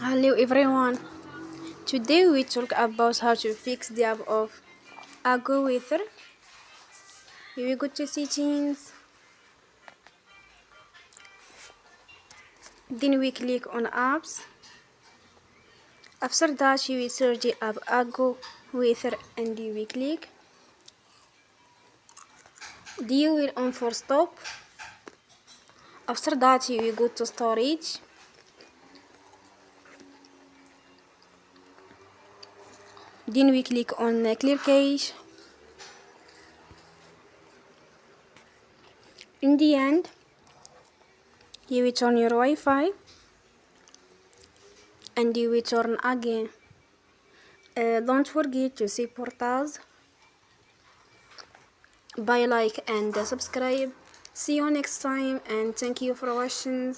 Hello everyone. Today we talk about how to fix the app of AccuWeather. Here we go to settings. Then we click on apps. After that you will search the app AccuWeather and you will click. Then you will on for stop. After that you will go to storage. Then we click on clear cache. In the end, you will turn your Wi-Fi and you will turn again. Don't forget to support us by like and subscribe. See you next time and thank you for watching.